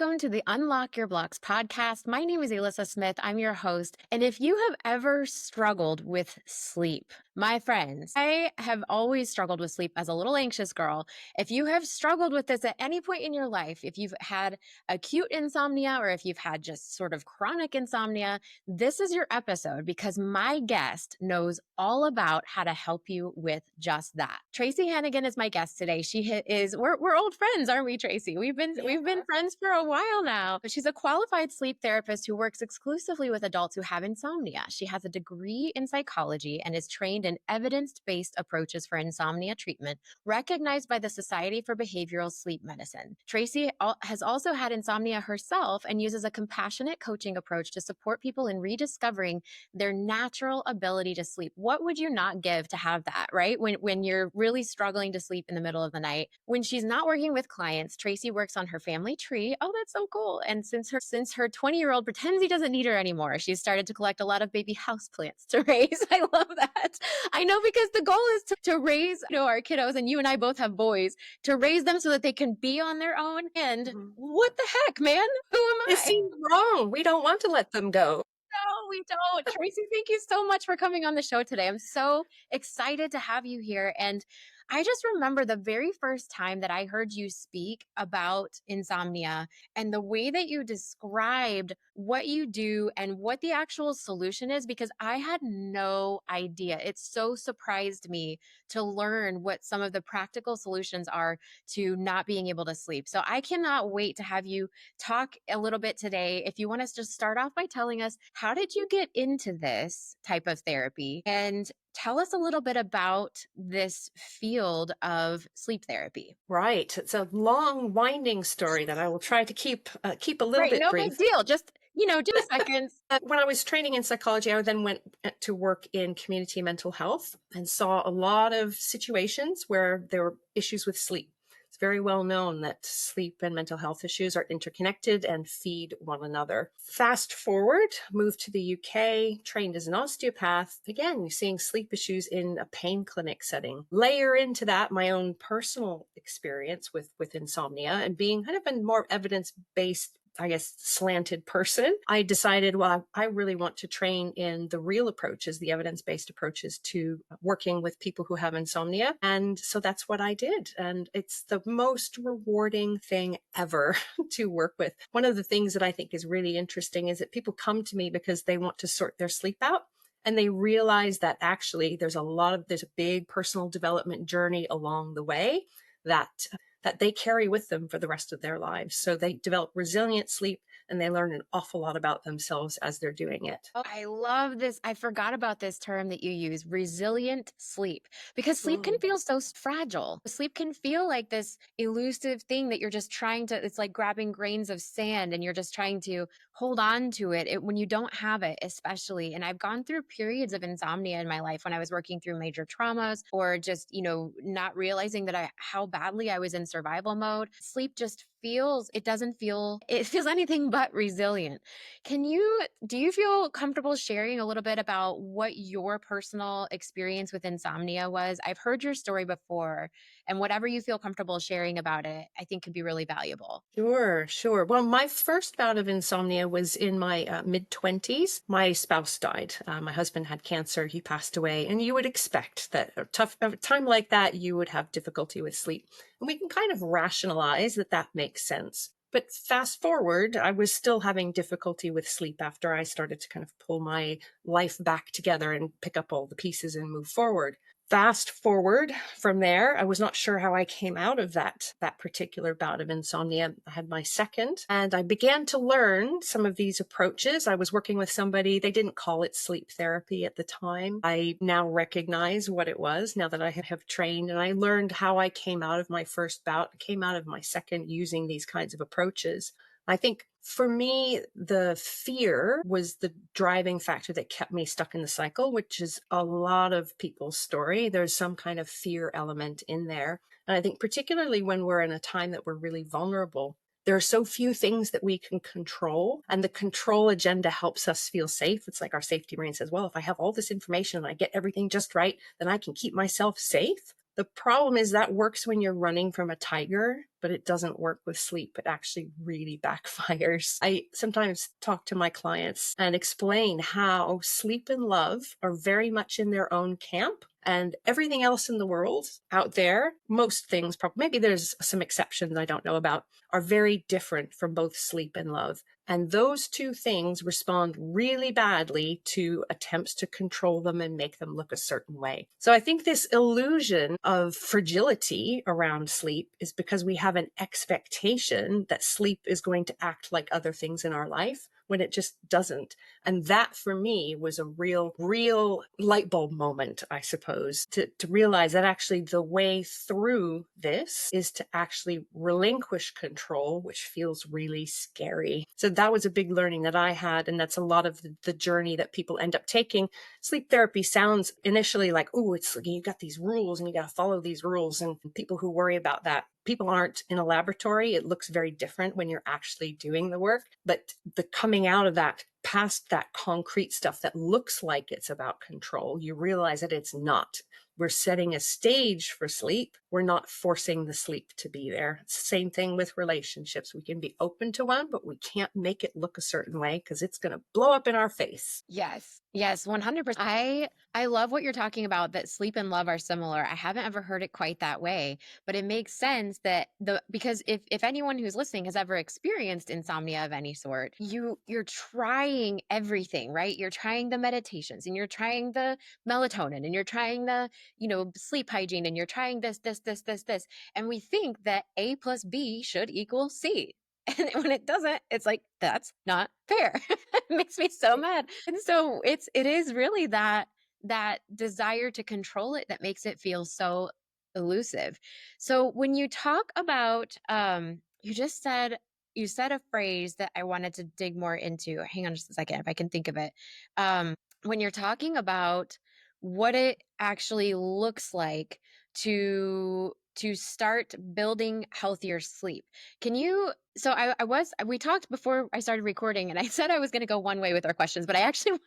welcome to the Unlock Your Blocks podcast. My name is Elyssa Smith. I'm your host. And if you have ever struggled with sleep, my friends, I have always struggled with sleep as a little anxious girl. If you have struggled with this at any point in your life, if you've had acute insomnia or if you've had just sort of chronic insomnia, this is your episode because my guest knows all about how to help you with just that. Tracy Hannigan is my guest today. We're old friends, aren't we, Tracy? We've been friends for a while now. But she's a qualified sleep therapist who works exclusively with adults who have insomnia. She has a degree in psychology and is trained in evidence-based approaches for insomnia treatment, recognized by the Society for Behavioral Sleep Medicine. Tracy has also had insomnia herself and uses a compassionate coaching approach to support people in rediscovering their natural ability to sleep. What would you not give to have that, right? When you're really struggling to sleep in the middle of the night. When she's not working with clients, Tracy works on her family tree. Oh, that's so cool. And since her 20-year-old pretends he doesn't need her anymore, she's started to collect a lot of baby houseplants to raise. I love that. I know, because the goal is to raise, our kiddos, and you and I both have boys, to raise them so that they can be on their own. And what the heck, man? Who am I? It seems wrong. We don't want to let them go. No, we don't. Tracy, thank you so much for coming on the show today. I'm so excited to have you here. And I just remember the very first time that I heard you speak about insomnia and the way that you described what you do and what the actual solution is, because I had no idea. It so surprised me to learn what some of the practical solutions are to not being able to sleep. So I cannot wait to have you talk a little bit today. If you want to just start off by telling us, how did you get into this type of therapy? And tell us a little bit about this field of sleep therapy. Right. It's a long, winding story that I will try to keep a little bit No brief. big deal. Just, 2 seconds. When I was training in psychology, I then went to work in community mental health and saw a lot of situations where there were issues with sleep. It's very well known that sleep and mental health issues are interconnected and feed one another. Fast forward, moved to the UK, trained as an osteopath. Again, you're seeing sleep issues in a pain clinic setting. Layer into that my own personal experience with insomnia and being kind of a more evidence-based, slanted person. I decided, well, I really want to train in the real approaches, the evidence-based approaches to working with people who have insomnia. And so that's what I did. And it's the most rewarding thing ever to work with. One of the things that I think is really interesting is that people come to me because they want to sort their sleep out. And they realize that actually there's a big personal development journey along the way that they carry with them for the rest of their lives. So they develop resilient sleep and they learn an awful lot about themselves as they're doing it. Oh, I love this. I forgot about this term that you use, resilient sleep, because sleep can feel so fragile. Sleep can feel like this elusive thing that you're just it's like grabbing grains of sand and you're just trying to hold on to it when you don't have it, especially. And I've gone through periods of insomnia in my life when I was working through major traumas or just, not realizing that how badly I was in survival mode. Sleep just it feels anything but resilient. Do you feel comfortable sharing a little bit about what your personal experience with insomnia was? I've heard your story before, and whatever you feel comfortable sharing about it, I think could be really valuable. Sure. Well, my first bout of insomnia was in my mid-20s. My spouse died. My husband had cancer. He passed away. And you would expect that a time like that, you would have difficulty with sleep. And we can kind of rationalize that makes sense. But fast forward, I was still having difficulty with sleep after I started to kind of pull my life back together and pick up all the pieces and move forward. Fast forward from there, I was not sure how I came out of that particular bout of insomnia. I had my second, and I began to learn some of these approaches. I was working with somebody, they didn't call it sleep therapy at the time. I now recognize what it was now that I have trained, and I learned how I came out of my first bout, came out of my second using these kinds of approaches. I think for me, the fear was the driving factor that kept me stuck in the cycle, which is a lot of people's story. There's some kind of fear element in there. And I think particularly when we're in a time that we're really vulnerable, there are so few things that we can control, and the control agenda helps us feel safe. It's like our safety brain says, well, if I have all this information and I get everything just right, then I can keep myself safe. The problem is that works when you're running from a tiger, but it doesn't work with sleep. It actually really backfires. I sometimes talk to my clients and explain how sleep and love are very much in their own camp. And everything else in the world out there, most things, probably, maybe there's some exceptions I don't know about, are very different from both sleep and love. And those two things respond really badly to attempts to control them and make them look a certain way. So I think this illusion of fragility around sleep is because we have an expectation that sleep is going to act like other things in our life when it just doesn't. And that for me was a real light bulb moment, I suppose, to realize that actually the way through this is to actually relinquish control, which feels really scary. So that was a big learning that I had. And that's a lot of the journey that people end up taking. Sleep therapy sounds initially like, oh, it's like you got these rules and you got to follow these rules. And people who worry about that, people aren't in a laboratory. It looks very different when you're actually doing the work. But the coming out of that, past that concrete stuff that looks like it's about control, you realize that it's not. We're setting a stage for sleep. We're not forcing the sleep to be there. Same thing with relationships. We can be open to one, but we can't make it look a certain way because it's going to blow up in our face. Yes. Yes, 100%. I love what you're talking about, that sleep and love are similar. I haven't ever heard it quite that way, but it makes sense that because if anyone who's listening has ever experienced insomnia of any sort, you're trying everything, right? You're trying the meditations and you're trying the melatonin and you're trying the, sleep hygiene and you're trying this. And we think that A plus B should equal C. And when it doesn't, it's like, that's not fair. It makes me so mad. And so it is really that desire to control it that makes it feel so elusive. So when you talk about you said a phrase that I wanted to dig more into. Hang on just a second if I can think of it. When you're talking about what it actually looks like to start building healthier sleep. Can you so we talked before I started recording and I said I was going to go one way with our questions, but I actually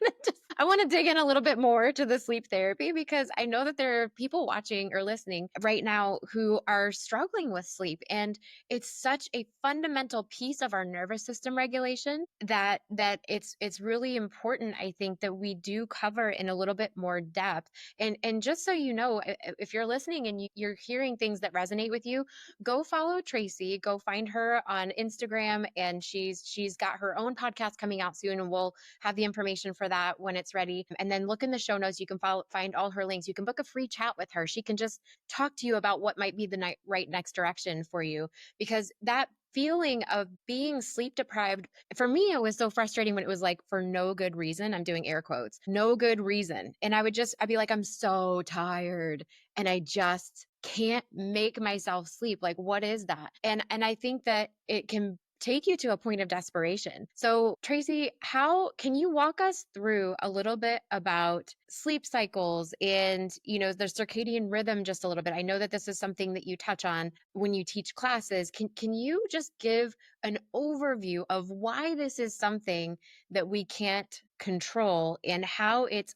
I want to dig in a little bit more to the sleep therapy because I know that there are people watching or listening right now who are struggling with sleep, and it's such a fundamental piece of our nervous system regulation that it's really important, I think, that we do cover in a little bit more depth. And just so you know, if you're listening and you're hearing things that resonate with you, go follow Tracy, go find her on Instagram, and she's got her own podcast coming out soon, and we'll have the information for that when it's ready. And then look in the show notes, you can find all her links. You can book a free chat with her. She can just talk to you about what might be the right next direction for you, because that feeling of being sleep deprived, for me, it was so frustrating when it was like for no good reason. I'm doing air quotes, no good reason. And I'd be like, I'm so tired and I just can't make myself sleep. Like, what is that? And I think that it can take you to a point of desperation. So, Tracy, how can you walk us through a little bit about sleep cycles and, the circadian rhythm just a little bit? I know that this is something that you touch on when you teach classes. Can you just give an overview of why this is something that we can't control and how it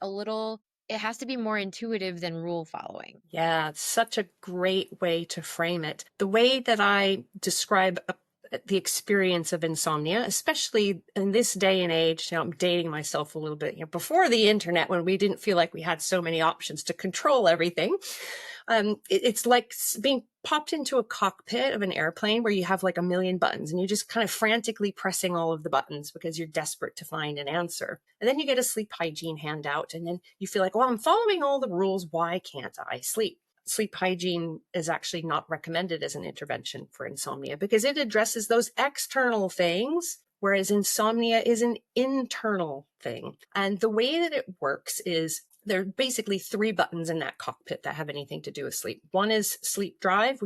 has to be more intuitive than rule following? Yeah, it's such a great way to frame it. The way that I describe the experience of insomnia, especially in this day and age, I'm dating myself a little bit, before the internet, when we didn't feel like we had so many options to control everything. It's like being popped into a cockpit of an airplane where you have like a million buttons and you're just kind of frantically pressing all of the buttons because you're desperate to find an answer. And then you get a sleep hygiene handout and then you feel like, well, I'm following all the rules. Why can't I sleep? Sleep hygiene is actually not recommended as an intervention for insomnia because it addresses those external things, whereas insomnia is an internal thing. And the way that it works is there are basically three buttons in that cockpit that have anything to do with sleep. One is sleep drive,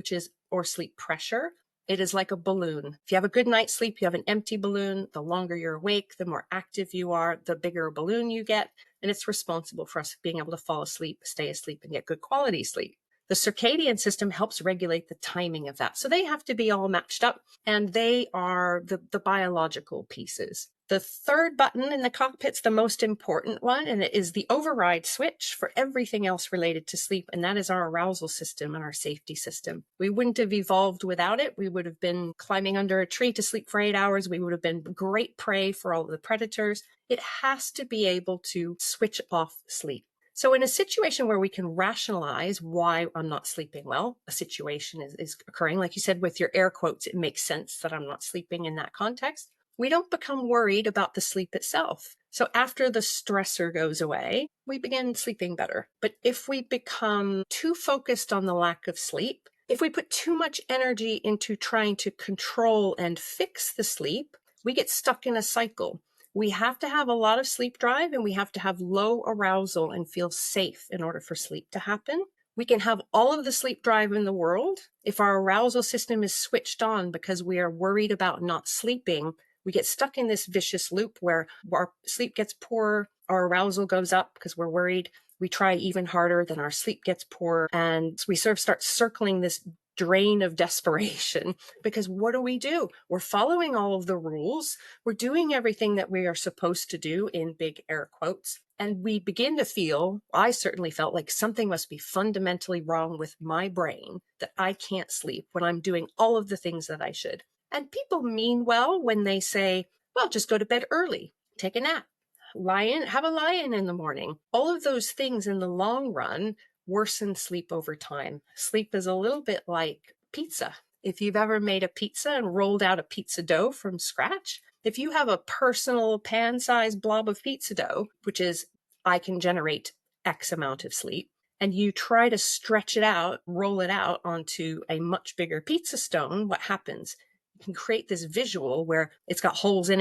or sleep pressure. It is like a balloon. If you have a good night's sleep, you have an empty balloon. The longer you're awake, the more active you are, the bigger a balloon you get. And it's responsible for us being able to fall asleep, stay asleep, and get good quality sleep. The circadian system helps regulate the timing of that. So they have to be all matched up, and they are the biological pieces. The third button in the cockpit's the most important one, and it is the override switch for everything else related to sleep, and that is our arousal system and our safety system. We wouldn't have evolved without it. We would have been climbing under a tree to sleep for 8 hours. We would have been great prey for all of the predators. It has to be able to switch off sleep. So in a situation where we can rationalize why I'm not sleeping well, a situation is occurring, like you said, with your air quotes, it makes sense that I'm not sleeping in that context. We don't become worried about the sleep itself. So after the stressor goes away, we begin sleeping better. But if we become too focused on the lack of sleep, if we put too much energy into trying to control and fix the sleep, we get stuck in a cycle. We have to have a lot of sleep drive, and we have to have low arousal and feel safe in order for sleep to happen. We can have all of the sleep drive in the world. If our arousal system is switched on because we are worried about not sleeping, we get stuck in this vicious loop where our sleep gets poorer, our arousal goes up because we're worried. We try even harder, then our sleep gets poorer, and we sort of start circling this drain of desperation. Because what do? We're following all of the rules. We're doing everything that we are supposed to do, in big air quotes. And we begin to feel, I certainly felt like something must be fundamentally wrong with my brain that I can't sleep when I'm doing all of the things that I should. And people mean well when they say, well, just go to bed early, take a nap, have a lie-in in the morning. All of those things in the long run worsen sleep over time. Sleep is a little bit like pizza. If you've ever made a pizza and rolled out a pizza dough from scratch, if you have a personal pan-sized blob of pizza dough, which is, I can generate X amount of sleep, and you try to stretch it out, roll it out onto a much bigger pizza stone, what happens? You can create this visual where it's got holes in it